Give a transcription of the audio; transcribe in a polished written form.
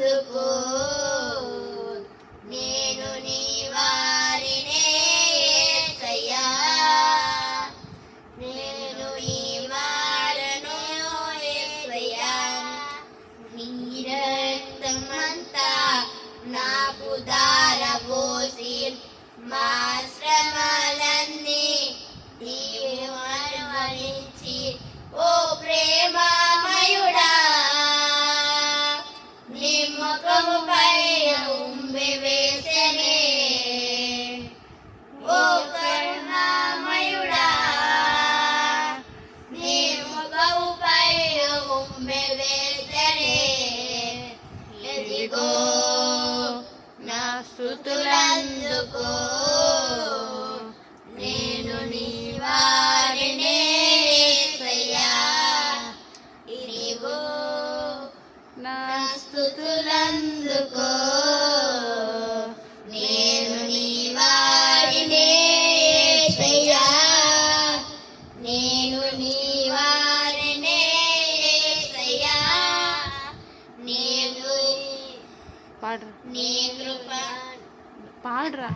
స్తుతులందుకో నేను నీ వారినే యేసయ్యా నేను నీ వాడను యేసయ్యా నీ రక్తమంతా నాకు ధారపోసి మా శ్రమలన్నీ నీవు అనుభవించి ఓ ప్రేమమయుడా నీ ముఖముపై ఉమ్మి వేసెనే ఓ కరుణామయుడా నీ ముఖముపై ఉమ్మి వేసెనే ఎదిగో నా స్తుతులందుకో నేను నీ వారినే యేసయ్యా ఇదిగో నా స్తుతులందుకో నేను నీ వారినే యేసయ్యా నేను నీ వారినే యేసయ్యా నీవు పాడరా నీ కృప పాడరా